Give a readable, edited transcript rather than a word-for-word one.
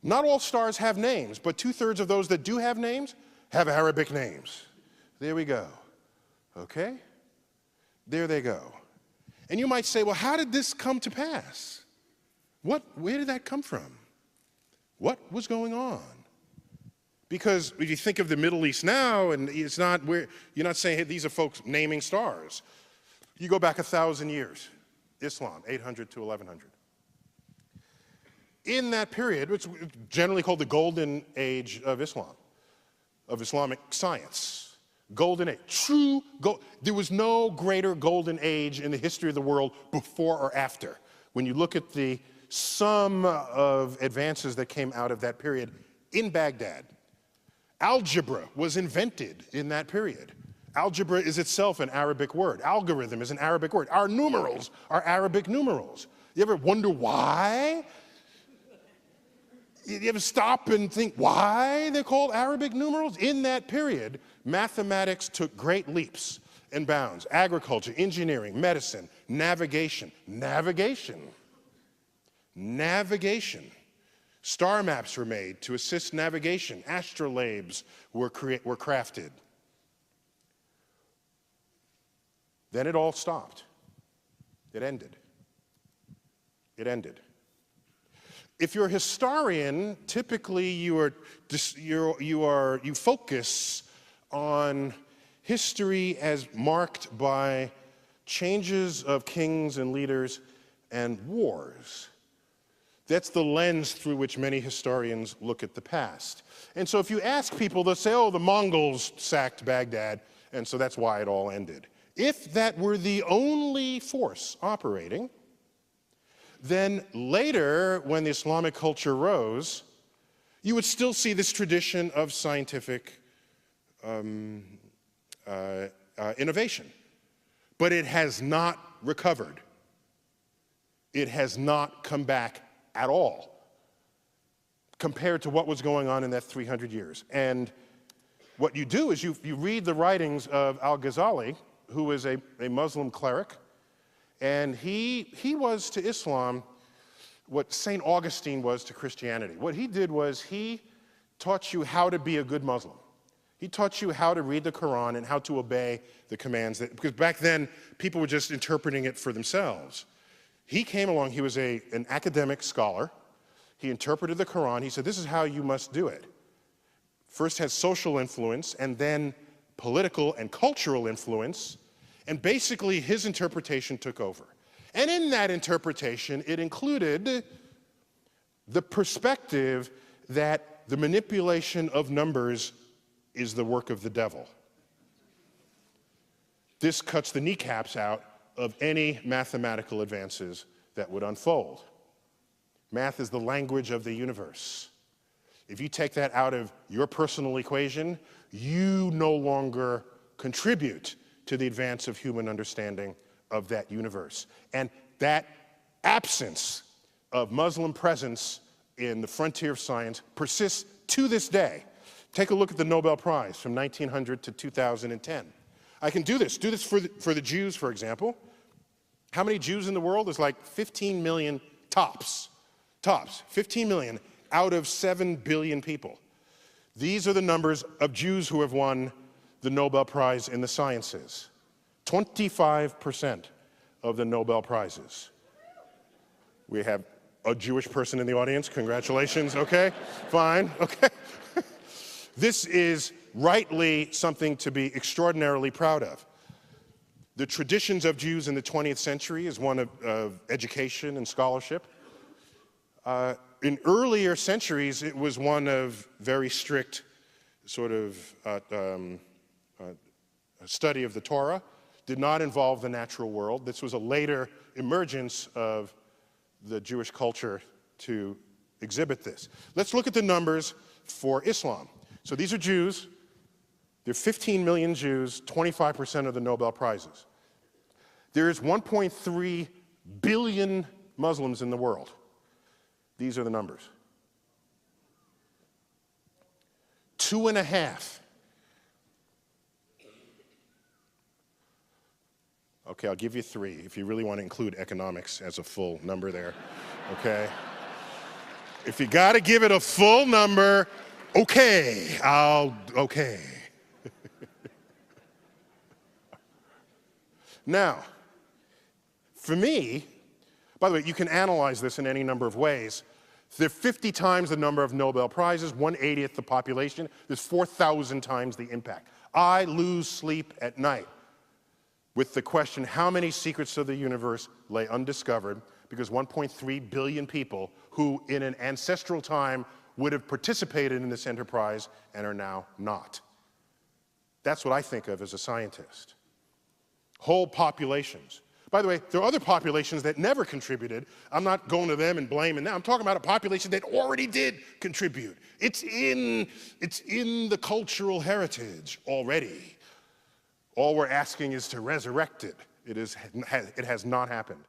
Not all stars have names, but 2/3 of those that do have names have Arabic names. There we go. Okay? There they go. And you might say, well, how did this come to pass? Where did that come from? What was going on? Because if you think of the Middle East now, and it's not where you're not saying, hey, these are folks naming stars. You go back 1,000 years, Islam, 800 to 1100. In that period, which is generally called the golden age of Islam, of Islamic science, golden age, there was no greater golden age in the history of the world before or after. When you look at the sum of advances that came out of that period in Baghdad, algebra was invented in that period. Algebra is itself an Arabic word. Algorithm is an Arabic word. Our numerals are Arabic numerals. You ever wonder why? You ever stop and think why they're called Arabic numerals? In that period, mathematics took great leaps and bounds. Agriculture, engineering, medicine, navigation. Star maps were made to assist navigation. Astrolabes were crafted. Then it all stopped. It ended. If you're a historian, typically you focus on history as marked by changes of kings and leaders and wars. That's the lens through which many historians look at the past. And so if you ask people, they'll say, oh, the Mongols sacked Baghdad, and so that's why it all ended. If that were the only force operating, then later, when the Islamic culture rose, you would still see this tradition of scientific innovation. But it has not recovered. It has not come back at all compared to what was going on in that 300 years. And what you do is you read the writings of al-Ghazali, who was a Muslim cleric, and he was to Islam what St. Augustine was to Christianity. What he did was he taught you how to be a good Muslim. He taught you how to read the Quran and how to obey the commands, because back then people were just interpreting it for themselves. He came along, he was an academic scholar. He interpreted the Quran. He said, this is how you must do it. First has social influence, and then political and cultural influence, and basically his interpretation took over. And in that interpretation, it included the perspective that the manipulation of numbers is the work of the devil. This cuts the kneecaps out of any mathematical advances that would unfold. Math is the language of the universe. If you take that out of your personal equation, you no longer contribute to the advance of human understanding of that universe. And that absence of Muslim presence in the frontier of science persists to this day. Take a look at the Nobel Prize from 1900 to 2010. I can do this for the Jews, for example. How many Jews in the world? There's like 15 million tops, 15 million out of 7 billion people. These are the numbers of Jews who have won the Nobel Prize in the sciences. 25% of the Nobel Prizes. We have a Jewish person in the audience. Congratulations. Okay, fine. Okay. This is rightly something to be extraordinarily proud of. The traditions of Jews in the 20th century is one of education and scholarship. In earlier centuries, it was one of very strict sort of study of the Torah. Did not involve the natural world. This was a later emergence of the Jewish culture to exhibit this. Let's look at the numbers for Islam. So these are Jews. There are 15 million Jews, 25% of the Nobel Prizes. There's 1.3 billion Muslims in the world. These are the numbers. 2.5. Okay, I'll give you 3 if you really want to include economics as a full number there, okay? If you got to give it a full number, okay, okay. Now, for me, by the way, you can analyze this in any number of ways. There are 50 times the number of Nobel Prizes, 1/80th the population. There's 4,000 times the impact. I lose sleep at night with the question, how many secrets of the universe lay undiscovered, because 1.3 billion people who in an ancestral time would have participated in this enterprise and are now not. That's what I think of as a scientist. Whole populations. By the way, there are other populations that never contributed. I'm not going to them and blaming them. I'm talking about a population that already did contribute. It's in the cultural heritage already. All we're asking is to resurrect it. It has not happened.